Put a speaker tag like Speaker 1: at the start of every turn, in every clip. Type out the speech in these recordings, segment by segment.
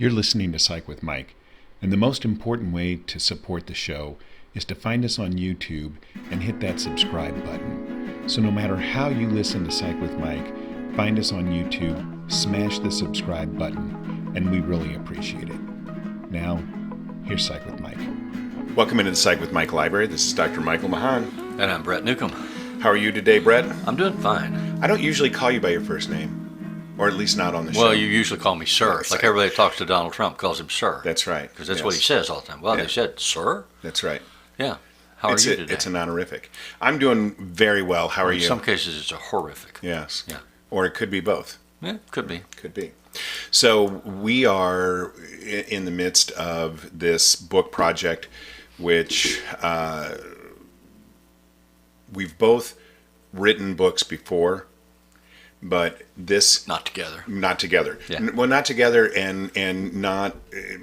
Speaker 1: You're listening to Psych with Mike, and the most important way to support the show is to find us on YouTube and hit that subscribe button. So no matter how you listen to Psych with Mike, find us on YouTube, smash the subscribe button, and we really appreciate it. Now, here's Psych with Mike. Welcome into the Psych with Mike Library. This is Dr. Michael Mahan.
Speaker 2: And I'm Brett Newcomb.
Speaker 1: How are you today, Brett?
Speaker 2: I'm doing fine.
Speaker 1: I don't usually call you by your first name. Or at least not on the show.
Speaker 2: Well, you usually call me sir. Yes, like everybody that talks to Donald Trump calls him sir.
Speaker 1: That's right.
Speaker 2: Because that's what he says all the time. Well, they said sir?
Speaker 1: That's right.
Speaker 2: Yeah. How are you today?
Speaker 1: It's an honorific. I'm doing very well. How are you?
Speaker 2: In some cases, it's a horrific.
Speaker 1: Yes.
Speaker 2: Yeah.
Speaker 1: Or it could be both.
Speaker 2: Yeah, could be.
Speaker 1: Could be. So we are in the midst of this book project, which we've both written books before. But this
Speaker 2: not together.
Speaker 1: Yeah. Well, not together, and not.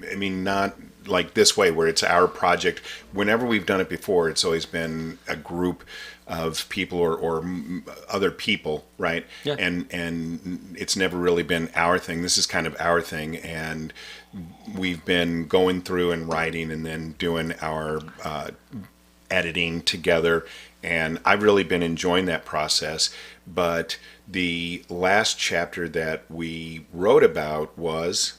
Speaker 1: I mean, not like this way where it's our project. Whenever we've done it before, it's always been a group of people or other people, right?
Speaker 2: Yeah.
Speaker 1: And it's never really been our thing. This is kind of our thing, and we've been going through and writing, and then doing our editing together. And I've really been enjoying that process. But the last chapter that we wrote about was...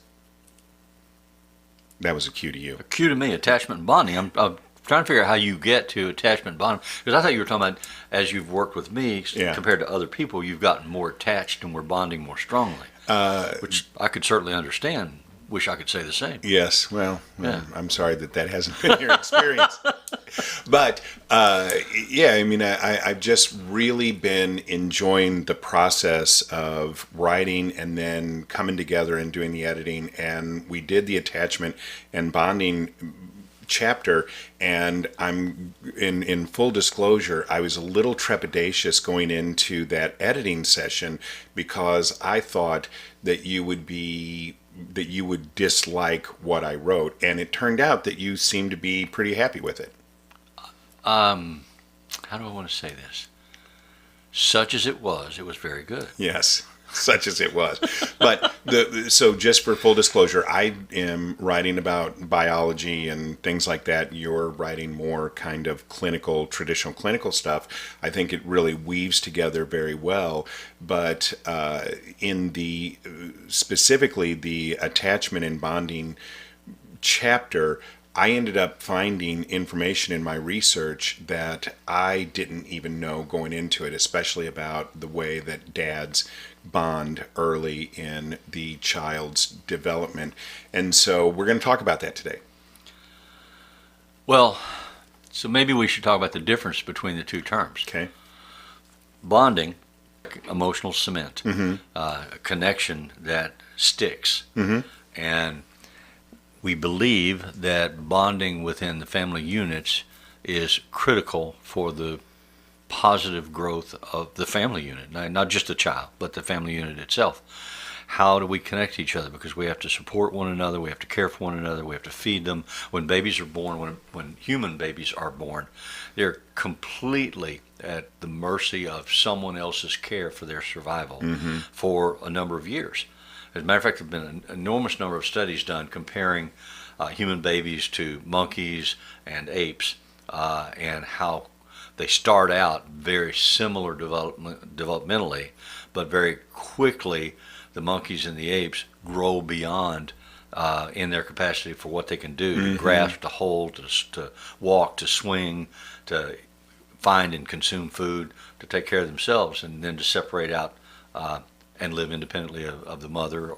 Speaker 1: That was a cue to you.
Speaker 2: A cue to me, attachment and bonding. I'm trying to figure out how you get to attachment and bonding. Because I thought you were talking about, as you've worked with me, compared to other people, you've gotten more attached and we're bonding more strongly. Which I could certainly understand. Wish I could say the same.
Speaker 1: Yes, well, I'm sorry that hasn't been your experience. But, I mean, I've just really been enjoying the process of writing and then coming together and doing the editing. And we did the attachment and bonding chapter, and I'm in full disclosure, I was a little trepidatious going into that editing session because I thought that you would dislike what I wrote, and it turned out that you seemed to be pretty happy with it.
Speaker 2: How do I want to say this? Such as it was very good.
Speaker 1: Yes, such as it was. But so just for full disclosure, I am writing about biology and things like that. You're writing more kind of traditional clinical stuff. I think it really weaves together very well. But specifically the attachment and bonding chapter, I ended up finding information in my research that I didn't even know going into it, especially about the way that dads bond early in the child's development. And so we're going to talk about that today.
Speaker 2: Well, so maybe we should talk about the difference between the two terms.
Speaker 1: Okay.
Speaker 2: Bonding, emotional cement, a connection that sticks.
Speaker 1: Mm-hmm.
Speaker 2: And we believe that bonding within the family units is critical for the positive growth of the family unit, not just the child, but the family unit itself. How do we connect to each other? Because we have to support one another, we have to care for one another, we have to feed them. When babies are born, when human babies are born, they're completely at the mercy of someone else's care for their survival for a number of years. As a matter of fact, there have been an enormous number of studies done comparing human babies to monkeys and apes, and how they start out very similar developmentally, but very quickly the monkeys and the apes grow beyond in their capacity for what they can do, to grasp, to hold, to walk, to swing, to find and consume food, to take care of themselves, and then to separate out and live independently of the mother.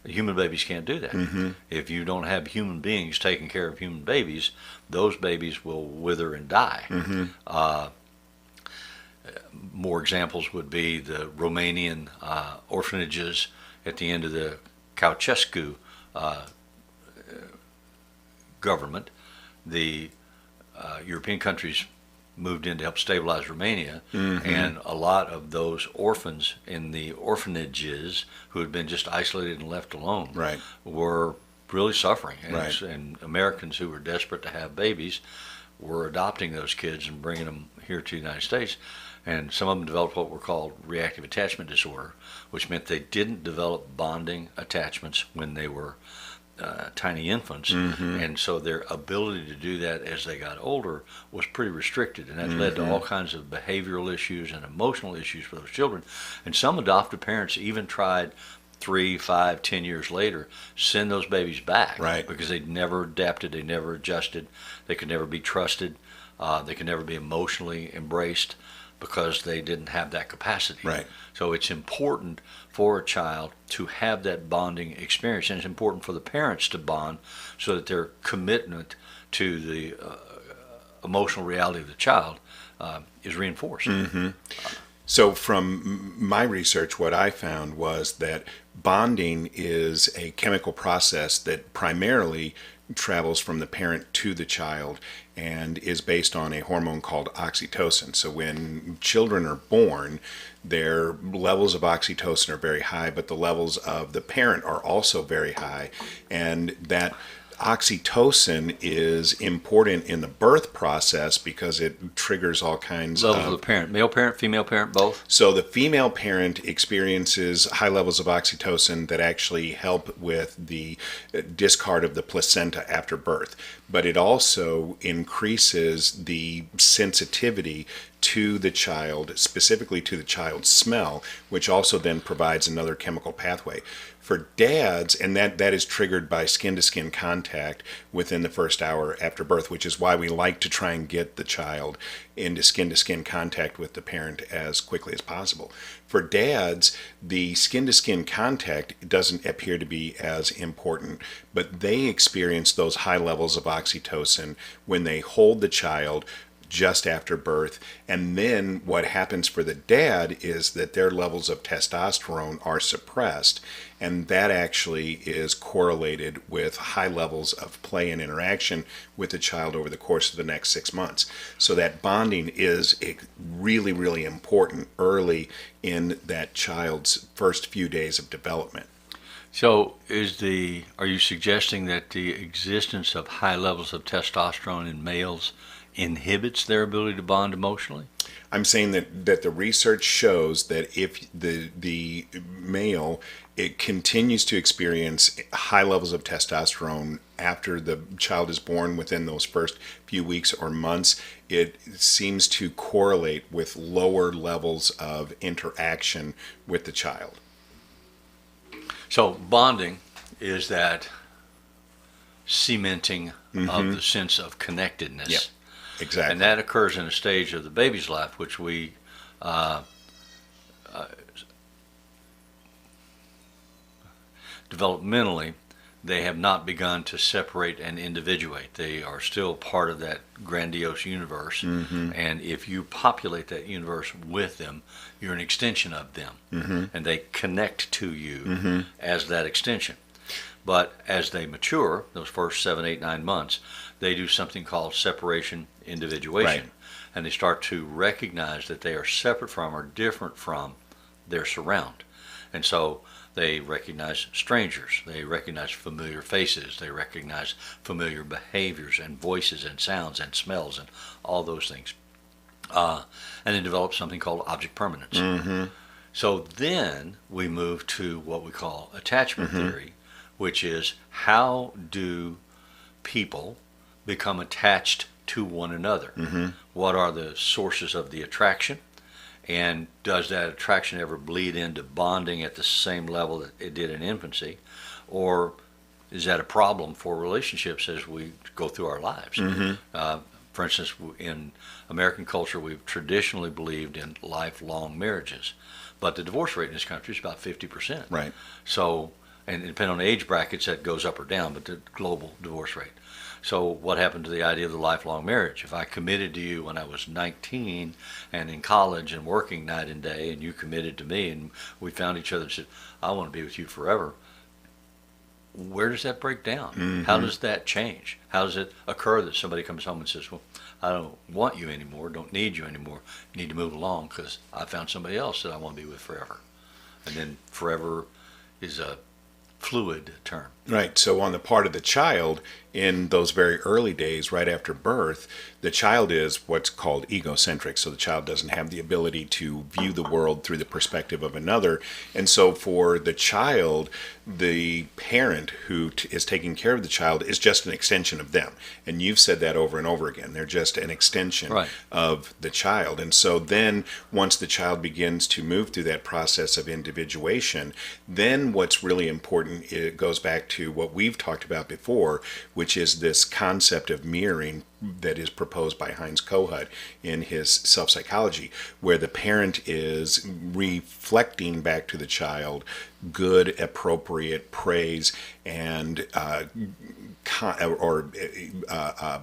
Speaker 2: Human babies can't do that. If you don't have human beings taking care of human babies, those babies will wither and die. More examples would be the Romanian orphanages at the end of the Ceausescu government. The European countries moved in to help stabilize Romania, and a lot of those orphans in the orphanages who had been just isolated and left alone were really suffering. And Americans who were desperate to have babies were adopting those kids and bringing them here to the United States. And some of them developed what were called reactive attachment disorder, which meant they didn't develop bonding attachments when they were tiny infants, and so their ability to do that as they got older was pretty restricted, and that led to all kinds of behavioral issues and emotional issues for those children. And some adoptive parents even tried 3, 5, 10 years later, send those babies back,
Speaker 1: Right.
Speaker 2: because they never adapted, they never adjusted, they could never be trusted, they could never be emotionally embraced because they didn't have that capacity.
Speaker 1: Right.
Speaker 2: So it's important for a child to have that bonding experience, and it's important for the parents to bond so that their commitment to the emotional reality of the child is reinforced.
Speaker 1: So from my research, what I found was that bonding is a chemical process that primarily travels from the parent to the child and is based on a hormone called oxytocin. So when children are born, their levels of oxytocin are very high, but the levels of the parent are also very high. And that oxytocin is important in the birth process because it triggers all kinds
Speaker 2: Levels of the parent, male parent, female parent, both?
Speaker 1: So the female parent experiences high levels of oxytocin that actually help with the discard of the placenta after birth, but it also increases the sensitivity to the child, specifically to the child's smell, which also then provides another chemical pathway. For dads, and that is triggered by skin-to-skin contact within the first hour after birth, which is why we like to try and get the child into skin-to-skin contact with the parent as quickly as possible. For dads, the skin-to-skin contact doesn't appear to be as important, but they experience those high levels of oxytocin when they hold the child just after birth. And then what happens for the dad is that their levels of testosterone are suppressed, and that actually is correlated with high levels of play and interaction with the child over the course of the next 6 months. So that bonding is really, really important early in that child's first few days of development.
Speaker 2: So are you suggesting that the existence of high levels of testosterone in males inhibits their ability to bond emotionally?
Speaker 1: I'm saying that the research shows that if the male, it continues to experience high levels of testosterone after the child is born within those first few weeks or months, it seems to correlate with lower levels of interaction with the child.
Speaker 2: So bonding is that cementing of the sense of connectedness.
Speaker 1: Yep. Exactly.
Speaker 2: And that occurs in a stage of the baby's life, which we developmentally, they have not begun to separate and individuate. They are still part of that grandiose universe. And if you populate that universe with them, you're an extension of them. And they connect to you as that extension. But as they mature, those first 7, 8, 9 months, they do something called separation individuation.
Speaker 1: Right.
Speaker 2: And they start to recognize that they are separate from or different from their surround. And so they recognize strangers, they recognize familiar faces, they recognize familiar behaviors and voices and sounds and smells and all those things. And they develop something called object permanence. So then we move to what we call attachment theory, which is how do people become attached to one another? What are the sources of the attraction? And does that attraction ever bleed into bonding at the same level that it did in infancy? Or is that a problem for relationships as we go through our lives? For instance, in American culture, we've traditionally believed in lifelong marriages. But the divorce rate in this country is about 50%.
Speaker 1: Right.
Speaker 2: So, and depending on the age brackets, that goes up or down, but the global divorce rate. So what happened to the idea of the lifelong marriage? If I committed to you when I was 19 and in college and working night and day, and you committed to me and we found each other and said, I want to be with you forever, where does that break down? How does that change? How does it occur that somebody comes home and says, well, I don't want you anymore, don't need you anymore, you need to move along because I found somebody else that I want to be with forever? And then forever is a fluid term.
Speaker 1: Right. So on the part of the child, in those very early days, right after birth, the child is what's called egocentric. So the child doesn't have the ability to view the world through the perspective of another. And so for the child, the parent who is taking care of the child is just an extension of them. And you've said that over and over again. They're just an extension
Speaker 2: Right.
Speaker 1: of the child. And so then once the child begins to move through that process of individuation, then what's really important, it goes back to what we've talked about before, which is this concept of mirroring that is proposed by Heinz Kohut in his self-psychology, where the parent is reflecting back to the child good, appropriate praise and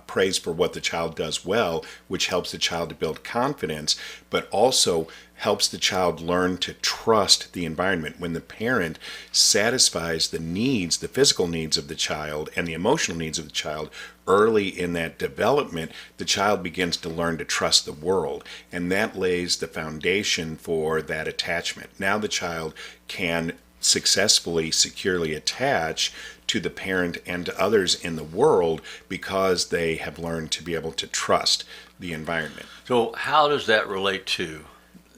Speaker 1: praise for what the child does well, which helps the child to build confidence, but also helps the child learn to trust the environment. When the parent satisfies the needs, the physical needs of the child and the emotional needs of the child early in that development, the child begins to learn to trust the world. And that lays the foundation for that attachment. Now the child can successfully, securely attach to the parent and to others in the world because they have learned to be able to trust the environment.
Speaker 2: So how does that relate to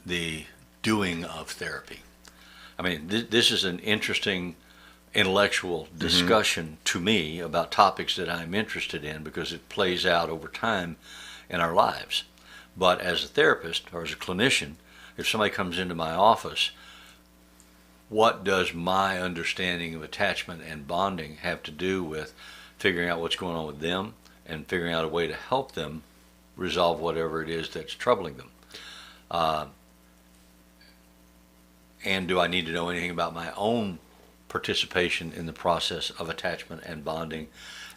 Speaker 2: the doing of therapy? I mean, this is an interesting intellectual discussion to me about topics that I'm interested in because it plays out over time in our lives. But as a therapist or as a clinician, if somebody comes into my office, what does my understanding of attachment and bonding have to do with figuring out what's going on with them and figuring out a way to help them resolve whatever it is that's troubling them? And do I need to know anything about my own participation in the process of attachment and bonding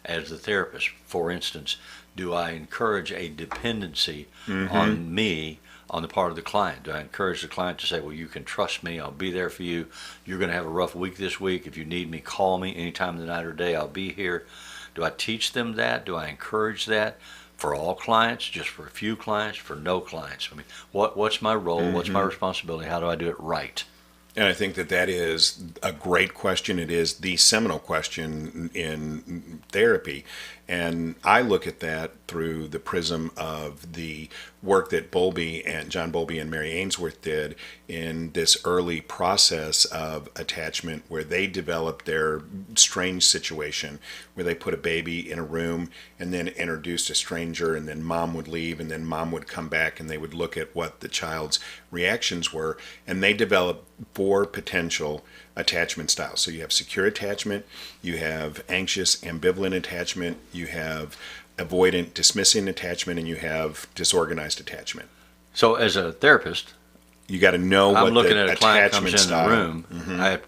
Speaker 2: as the therapist? For instance, do I encourage a dependency on me on the part of the client? Do I encourage the client to say, well, you can trust me, I'll be there for you, you're going to have a rough week this week, if you need me, call me anytime of the night or day, I'll be here? Do I teach them that? Do I encourage that for all clients, just for a few clients, for no clients? I mean, what's my role? What's my responsibility? How do I do it right?
Speaker 1: And I think that that is a great question. It is the seminal question in therapy. And I look at that through the prism of the work that John Bowlby and Mary Ainsworth did in this early process of attachment, where they developed their strange situation, where they put a baby in a room and then introduced a stranger, and then mom would leave, and then mom would come back, and they would look at what the child's reactions were. And they developed 4 potential attachment styles. So you have secure attachment, you have anxious, ambivalent attachment, you have avoidant, dismissing attachment, and you have disorganized attachment.
Speaker 2: So as a therapist,
Speaker 1: You got to know
Speaker 2: I'm
Speaker 1: what
Speaker 2: looking
Speaker 1: the
Speaker 2: at a client
Speaker 1: attachment
Speaker 2: comes in
Speaker 1: style.
Speaker 2: the room.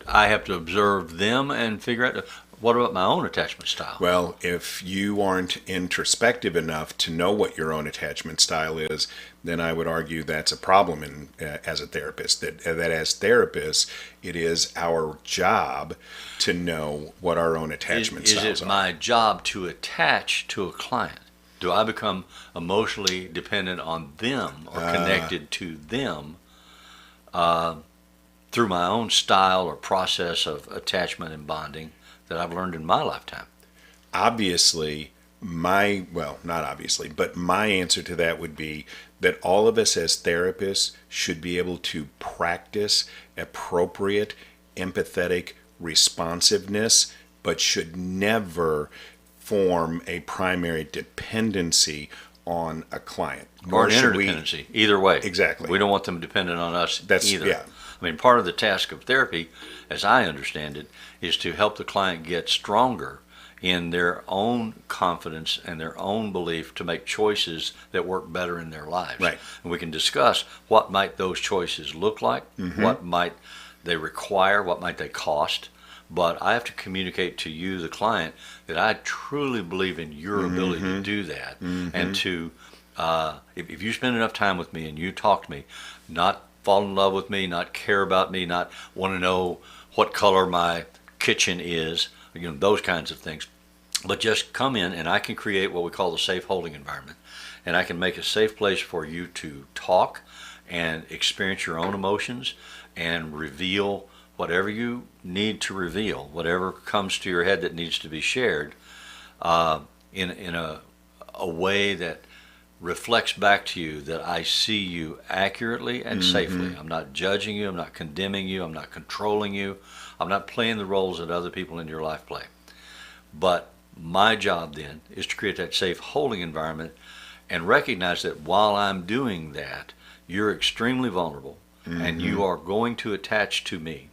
Speaker 2: I have to observe them and figure out what about my own attachment style.
Speaker 1: Well, if you aren't introspective enough to know what your own attachment style is, then I would argue that's a problem as a therapist. That as therapists, it is our job to know what our own attachment styles are.
Speaker 2: Is it my job to attach to a client? Do I become emotionally dependent on them or connected to them through my own style or process of attachment and bonding that I've learned in my lifetime?
Speaker 1: Obviously, not obviously, but my answer to that would be that all of us as therapists should be able to practice appropriate, empathetic responsiveness, but should never form a primary dependency on a client.
Speaker 2: Or an interdependency, either way.
Speaker 1: Exactly.
Speaker 2: We don't want them dependent on us either.
Speaker 1: Yeah.
Speaker 2: I mean, part of the task of therapy, as I understand it, is to help the client get stronger in their own confidence and their own belief to make choices that work better in their lives.
Speaker 1: Right.
Speaker 2: And we can discuss what might those choices look like, what might they require, what might they cost. But I have to communicate to you, the client, that I truly believe in your ability to do that. And to, if you spend enough time with me and you talk to me, not fall in love with me, not care about me, not want to know what color my kitchen is, those kinds of things. But just come in and I can create what we call the safe holding environment. And I can make a safe place for you to talk and experience your own emotions and reveal whatever you need to reveal, whatever comes to your head that needs to be shared, in a way that reflects back to you that I see you accurately and safely. I'm not judging you. I'm not condemning you. I'm not controlling you. I'm not playing the roles that other people in your life play. But my job then is to create that safe holding environment and recognize that while I'm doing that, you're extremely vulnerable and you are going to attach to me.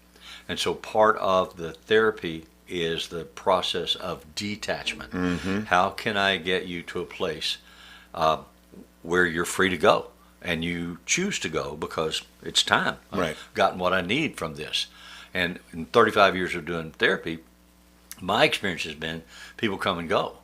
Speaker 2: And so part of the therapy is the process of detachment. How can I get you to a place where you're free to go and you choose to go because it's time. I've gotten what I need from this. And in 35 years of doing therapy, my experience has been people come and go.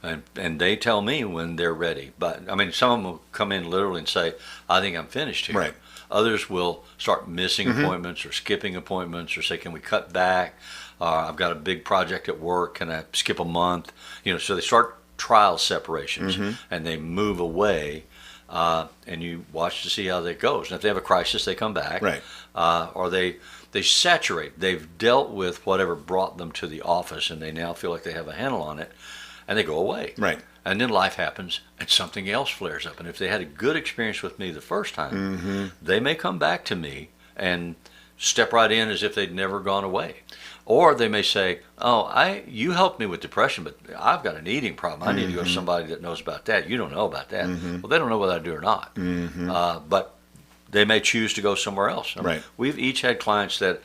Speaker 2: And they tell me when they're ready. But, I mean, some of them will come in literally and say, I think I'm finished here.
Speaker 1: Right.
Speaker 2: Others will start missing appointments or skipping appointments or say, can we cut back? I've got a big project at work. Can I skip a month? So they start trial separations and they move away. And you watch to see how that goes. And if they have a crisis, they come back.
Speaker 1: Right.
Speaker 2: Or they saturate. They've dealt with whatever brought them to the office, and they now feel like they have a handle on it, and they go away.
Speaker 1: Right.
Speaker 2: And then life happens, and something else flares up. And if they had a good experience with me the first time, they may come back to me and step right in as if they'd never gone away. Or they may say, you helped me with depression, but I've got an eating problem. I need to go to somebody that knows about that. You don't know about that. Well, they don't know whether I do or not. But they may choose to go somewhere else. We've each had clients that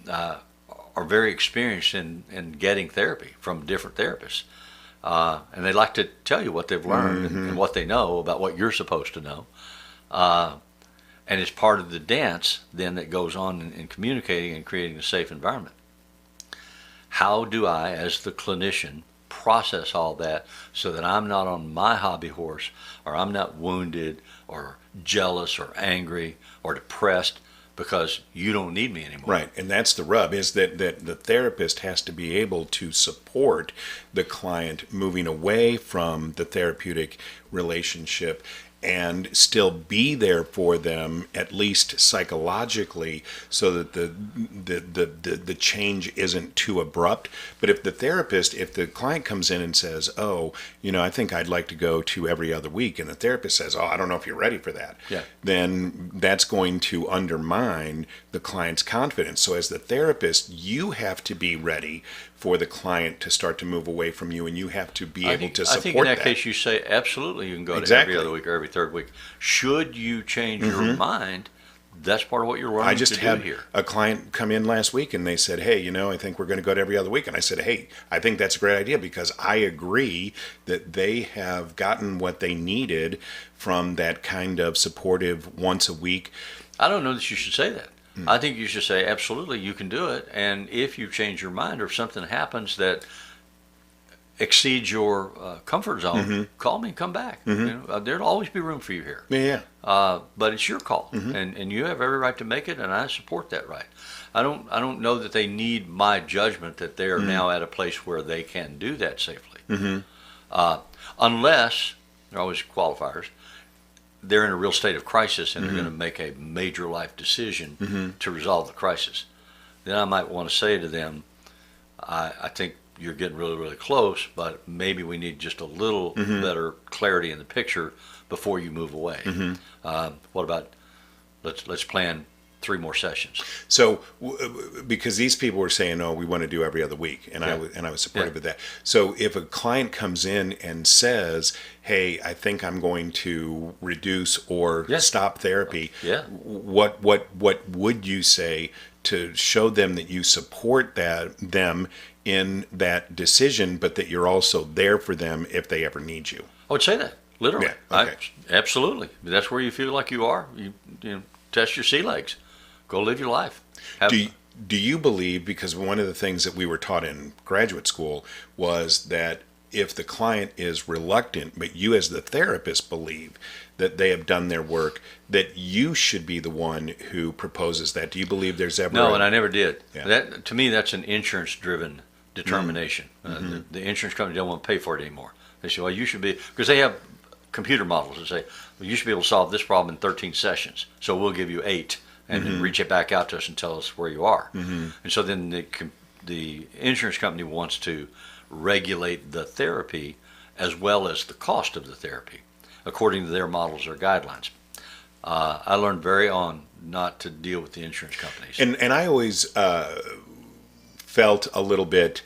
Speaker 2: are very experienced in getting therapy from different therapists. And they like to tell you what they've learned and what they know about what you're supposed to know. And it's part of the dance then that goes on in communicating and creating a safe environment. How do I, as the clinician, process all that so that I'm not on my hobby horse, or I'm not wounded or jealous or angry or depressed because you don't need me anymore?
Speaker 1: Right, and that's the rub, is that the therapist has to be able to support the client moving away from the therapeutic relationship and still be there for them, at least psychologically, so that the change isn't too abrupt. But if the client comes in and says, I think I'd like to go to every other week, and the therapist says, I don't know if you're ready for that, then that's going to undermine the client's confidence. So as the therapist, you have to be ready for the client to start to move away from you, and you have to be able to support that.
Speaker 2: I think in that case you say, absolutely, you can go to every other week or every third week. Should you change your mind, that's part of what you're running to do here. I just had a client come in last week, and they said, hey, I think we're going to go to every other week. And I said, hey, I think that's a great idea, because I agree that they have gotten what they needed from that kind of supportive once a week. I don't know that you should say that. I think you should say, absolutely, you can do it. And if you change your mind, or if something happens that exceeds your comfort zone, call me and come back. There'll always be room for you here. But it's your call, and you have every right to make it, and I support that right. I don't know that they need my judgment that they are now at a place where they can do that safely. Unless, there are always qualifiers, they're in a real state of crisis and they're going to make a major life decision to resolve the crisis. Then I might want to say to them, I think you're getting really, really close, but maybe we need just a little better clarity in the picture before you move away. What about, let's plan 3 more sessions. So, because these people were saying, we want to do every other week, and I was supportive of that. So if a client comes in and says, hey, I think I'm going to reduce or stop therapy, what would you say to show them that you support them in that decision, but that you're also there for them if they ever need you? I would say that, literally. Absolutely. That's where you feel like you are. You test your sea legs. Go live your life. Do you believe, because one of the things that we were taught in graduate school was that if the client is reluctant, but you as the therapist believe that they have done their work, that you should be the one who proposes that? Do you believe there's ever... No, and I never did. That, to me, that's an insurance-driven determination. The insurance company don't want to pay for it anymore. They say, well, you should be... Because they have computer models that say, well, you should be able to solve this problem in 13 sessions, so we'll give you 8. and then reach it back out to us and tell us where you are. And so then the insurance company wants to regulate the therapy as well as the cost of the therapy according to their models or guidelines. I learned very on not to deal with the insurance companies.
Speaker 1: And I always felt a little bit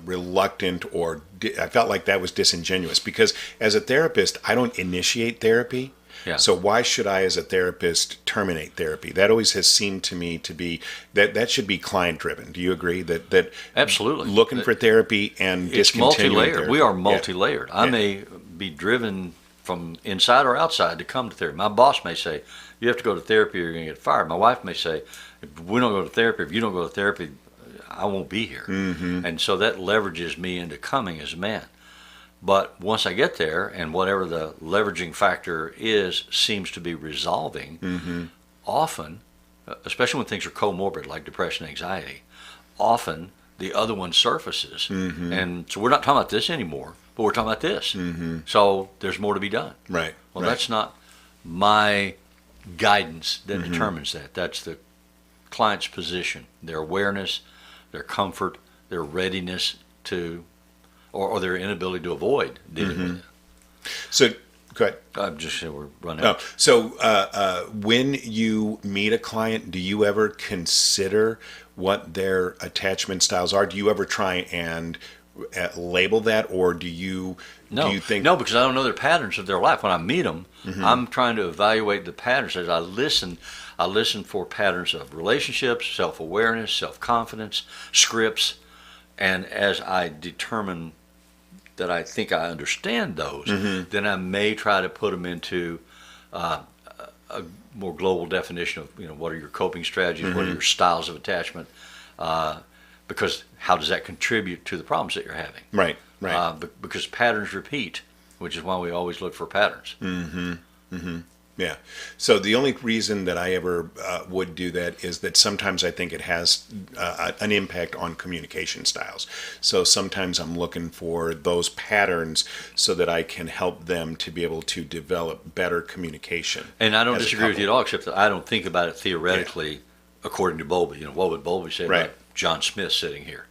Speaker 1: reluctant, or I felt like that was disingenuous, because as a therapist, I don't initiate therapy.
Speaker 2: Yeah.
Speaker 1: So why should I, as a therapist, terminate therapy? That always has seemed to me to be that should be client driven. Do you agree that
Speaker 2: Absolutely.
Speaker 1: looking for therapy and
Speaker 2: It's
Speaker 1: discontinuing
Speaker 2: multi-layered.
Speaker 1: therapy?
Speaker 2: We are multi-layered. I
Speaker 1: Yeah.
Speaker 2: may be driven from inside or outside to come to therapy. My boss may say, you have to go to therapy or you're going to get fired. My wife may say, if we don't go to therapy, if you don't go to therapy, I won't be here. And so that leverages me into coming as a man. But once I get there, and whatever the leveraging factor is seems to be resolving, often, especially when things are comorbid like depression, anxiety, often the other one surfaces. And so we're not talking about this anymore, but we're talking about this. So there's more to be done.
Speaker 1: Right.
Speaker 2: Well,
Speaker 1: right.
Speaker 2: that's not my guidance that determines that. That's the client's position, their awareness, their comfort, their readiness to, or their inability to avoid dealing with it.
Speaker 1: So go ahead.
Speaker 2: I'm just saying we're running
Speaker 1: Oh,
Speaker 2: out.
Speaker 1: so when you meet a client, do you ever consider what their attachment styles are? Do you ever try and label that, or do you think?
Speaker 2: No, because I don't know their patterns of their life. When I meet them, I'm trying to evaluate the patterns. As I listen for patterns of relationships, self-awareness, self-confidence, scripts, and as I determine that I think I understand those, then I may try to put them into a more global definition of, what are your coping strategies, what are your styles of attachment, because how does that contribute to the problems that you're having?
Speaker 1: Right. Right.
Speaker 2: Because patterns repeat, which is why we always look for patterns.
Speaker 1: Yeah. So the only reason that I ever would do that is that sometimes I think it has an impact on communication styles. So sometimes I'm looking for those patterns so that I can help them to be able to develop better communication.
Speaker 2: And I don't
Speaker 1: as a
Speaker 2: disagree with you at
Speaker 1: couple.
Speaker 2: all, except that I don't think about it theoretically according to Bowlby. What would Bowlby say
Speaker 1: Right.
Speaker 2: about John Smith sitting here?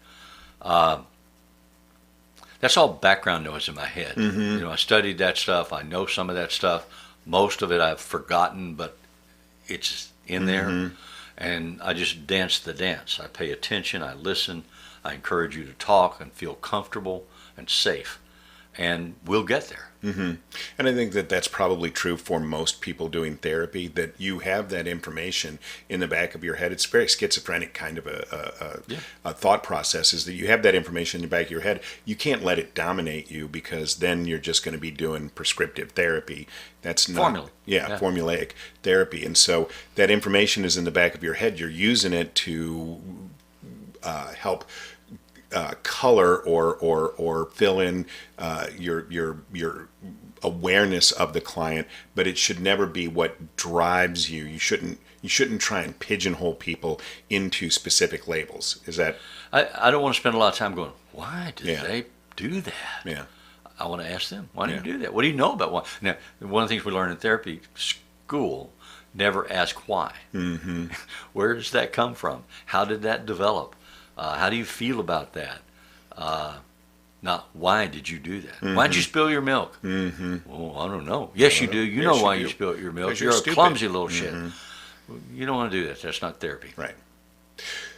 Speaker 2: That's all background noise in my head. I studied that stuff. I know some of that stuff. Most of it I've forgotten, but it's in there. And I just dance the dance. I pay attention. I listen. I encourage you to talk and feel comfortable and safe. And we'll get there.
Speaker 1: And I think that that's probably true for most people doing therapy, that you have that information in the back of your head. It's very schizophrenic kind of a thought process, is that you have that information in the back of your head. You can't let it dominate you, because then you're just going to be doing prescriptive therapy. That's not
Speaker 2: Formula. Yeah.
Speaker 1: formulaic therapy. And so that information is in the back of your head. You're using it to help color or fill in your awareness of the client, but it should never be what drives you. You shouldn't try and pigeonhole people into specific labels. Is that?
Speaker 2: I don't want to spend a lot of time going, why did
Speaker 1: Yeah.
Speaker 2: they do that?
Speaker 1: Yeah.
Speaker 2: I want to ask them, why do you do that? What do you know about why? Now, one of the things we learn in therapy school, never ask why. Where does that come from? How did that develop? How do you feel about that? Not why did you do that? Why did you spill your milk? Well, I don't know. Yes, you do. You know why you spilled your milk.
Speaker 1: 'Cause
Speaker 2: You're a
Speaker 1: stupid.
Speaker 2: clumsy little shit. You don't want to do that. That's not therapy.
Speaker 1: Right.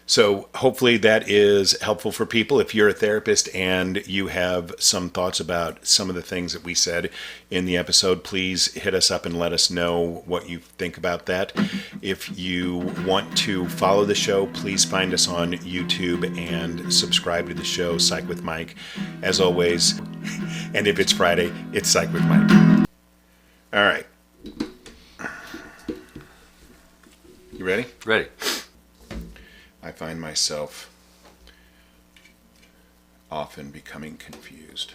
Speaker 1: So hopefully that is helpful for people. If you're a therapist and you have some thoughts about some of the things that we said in the episode, please hit us up and let us know what you think about that. If you want to follow the show, please find us on YouTube and subscribe to the show, Psych with Mike, as always. And if it's Friday, it's Psych with Mike. All right. You ready?
Speaker 2: Ready.
Speaker 1: I find myself often becoming confused.